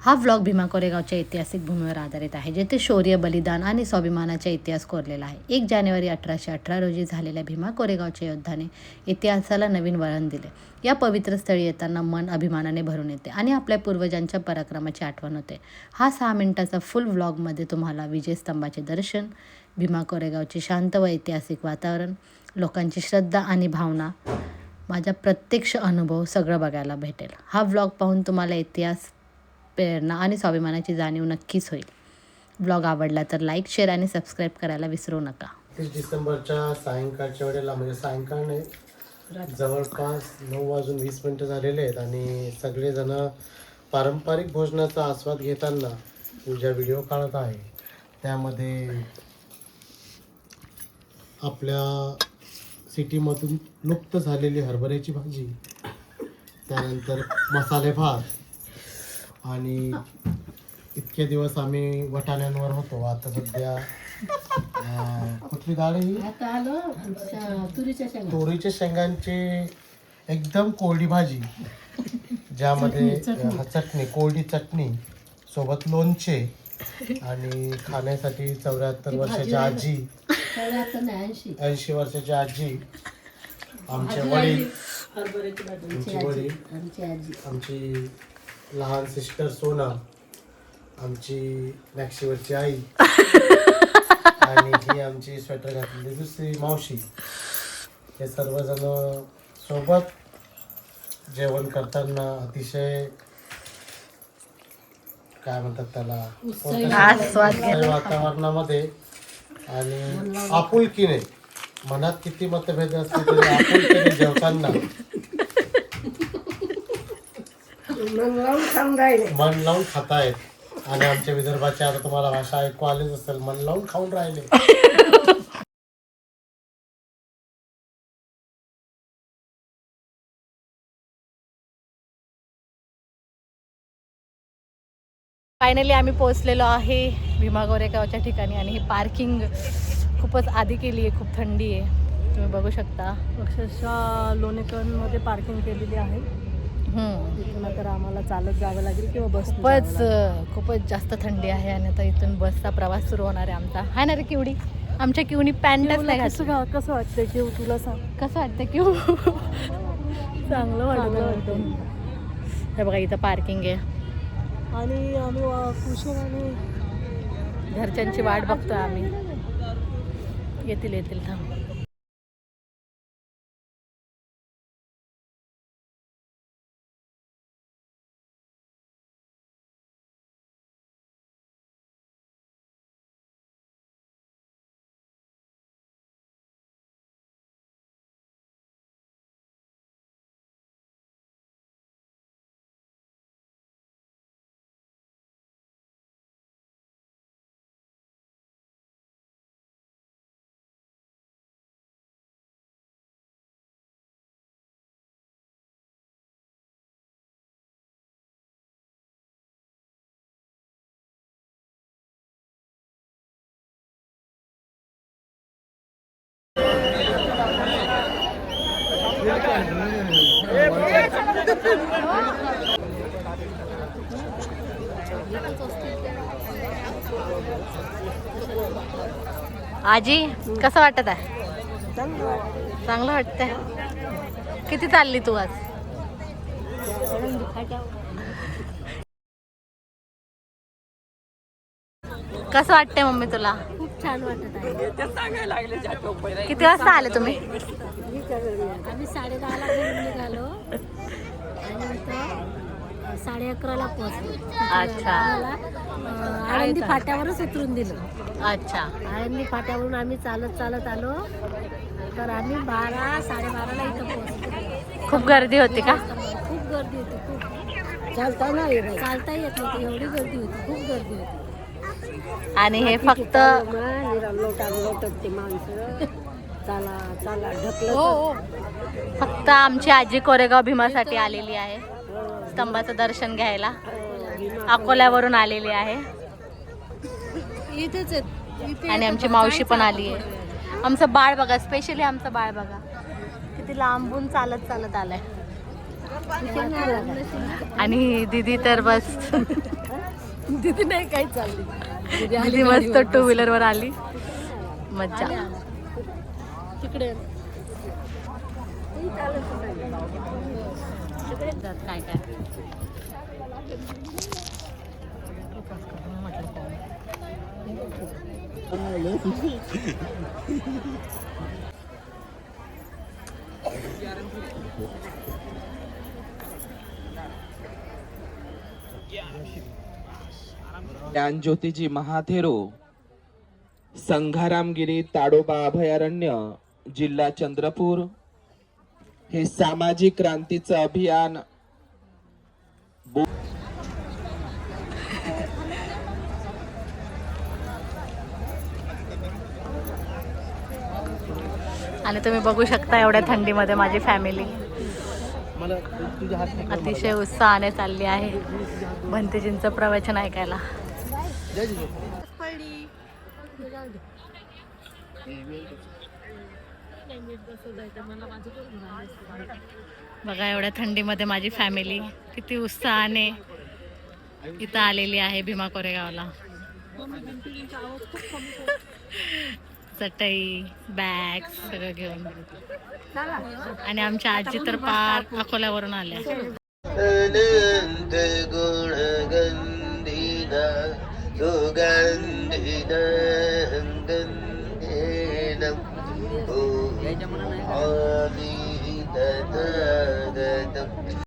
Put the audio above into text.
हा व्लॉग भीमा कोरेगावच्या ऐतिहासिक भूमीवर आधारित आहे, जेथे शौर्य, बलिदान आणि स्वाभिमानाचा इतिहास कोरलेला आहे. 1 जानेवारी 1818 रोजी झालेल्या भीमा कोरेगावच्या युद्धाने इतिहासाला नवीन वळण दिले. या पवित्र स्थळी येताना मन अभिमानाने भरून येते आणि आपल्या पूर्वजांच्या पराक्रमाची आठवण होते. हा 6 मिनिटाचा फुल व्लॉगमध्ये तुम्हाला विजयस्तंभाचे दर्शन, भीमा कोरेगावचे शांत व ऐतिहासिक वातावरण, लोकांची श्रद्धा आणि भावना, माझा प्रत्यक्ष अनुभव सगळं बघायला भेटेल. हा व्लॉग पाहून तुम्हाला इतिहास, प्रेरणा आणि स्वाभिमानाची जाणीव नक्कीच होईल. ब्लॉग आवडला तर लाईक, शेअर आणि सबस्क्राईब करायला विसरू नका. 30 डिसेंबरच्या सायंकाळच्या वेळेला, म्हणजे सायंकाळ नाही, जवळपास 9:20 झालेले आहेत आणि सगळेजण पारंपरिक भोजनाचा आस्वाद घेताना तुझ्या व्हिडिओ काढत आहे. त्यामध्ये आपल्या सिटीमधून लुप्त झालेली हरभऱ्याची भाजी, त्यानंतर मसाले भात, आणि इतके दिवस आम्ही वटाण्यांवर होतो. आता सध्या कुठली डाळ ही तुरीच्या शेंगांची एकदम कोरडी भाजी, ज्यामध्ये चटणी, कोरडी चटणी सोबत लोणचे, आणि खाण्यासाठी 74 वर्षाची आजी, 80 वर्षाची आजी, आमचे वडील, आमची लहान सिस्टर सोना, आमची मॅक्सीवरची आई, आणि ही आमची स्वेटर घातलेली दुसरी मावशी. हे सर्वजण सोबत जेवण करताना अतिशय, काय म्हणतात त्याला, उत्साही वातावरणामध्ये आणि आपुलकीने, मनात किती मतभेद असले तरी आपुलकीने जेवताना मन लावून खातायत. आणि आमच्या विदर्भाच्या, आता तुम्हाला भाषा ऐकू आलीच असेल, मन लावून खाऊन राहिले. फायनली आम्ही पोहोचलेलो आहे भीमा कोरेगावच्या ठिकाणी, आणि ही पार्किंग खूपच आधी केली आहे. खूप थंडी आहे, तुम्ही बघू शकता. अक्षरशः लोणेकरमध्ये पार्किंग केलेली आहे. इथून तर आम्हाला चालत जावं लागेल किंवा बस. खूपच जास्त थंडी आहे, आणि आता इथून बसचा प्रवास सुरू होणार आहे आमचा. हाय ना रे किवडी, आमच्या किवणी पॅन्टच नाही घातली. कसं वाटतंय किव, तुला सांग कसं वाटतं किव? चांगलं वाटतं. हे बघा, इथं पार्किंग आहे आणि आम्ही कुशल आणि घरच्यांची वाट बघतोय आम्ही. येतील थांब. आजी, कसं वाटत आहे? चांगलं वाटतंय. किती चालली तू आज? कसं वाटतंय मम्मी तुला? खूप छान वाटत आहे. किती वाजता आले तुम्ही? आम्ही 10:30ला घरून निघालो आणि इथं 11:30ला पोहोचलो. अच्छा. आळंदी फाट्यावरच उतरून दिलं. अच्छा. आळंदी फाट्यावरून आम्ही चालत आलो, तर आम्ही 12-12:30ला इथं पोहोचलो. खूप गर्दी होती का? खूप गर्दी होती. खूप चालता येत नव्हती, एवढी गर्दी होती. खूप गर्दी होती. आणि हे फक्त लोटते माणसं. चला ढकलत. फक्त आमची आजी कोरेगाव भीमासाठी आलेली आहे, स्तंभाचं दर्शन घ्यायला. अकोल्यावरून आलेली आहे. इथेच आहेत. आणि आमची मावशी पण आली आहे. आमचं बाळ बघा, स्पेशली आमचं बाळ बघा किती लांबून चालत आलंय. आणि दीदी तर बस दीदी नाही काही चालली दीदी मस्त टू व्हीलर वर आली, मज्जा. तिकडे काय काय ज्ञानज्योतिजी महाथेरो संघारामगिरी ताडोबा अभयारण्य जिल्हा चंद्रपूर हे सामाजिक क्रांतीचं अभियान आणि तुम्ही बघू शकता एवढ्या थंडीमध्ये माझी फॅमिली अतिशय उत्साहाने चालली आहे भंतेजींचं प्रवचन ऐकायला. बघा एवढ्या थंडीमध्ये माझी फॅमिली किती उत्साहाने इथं आलेली आहे भीमा कोरेगावला. चटई बॅग सगळं घेऊन. आणि आमच्या आजी तर पार अकोल्यावरून आल्या. अनंत गुणगंधीना सुगंधिना गंधेनं ओ आदि तथागतम्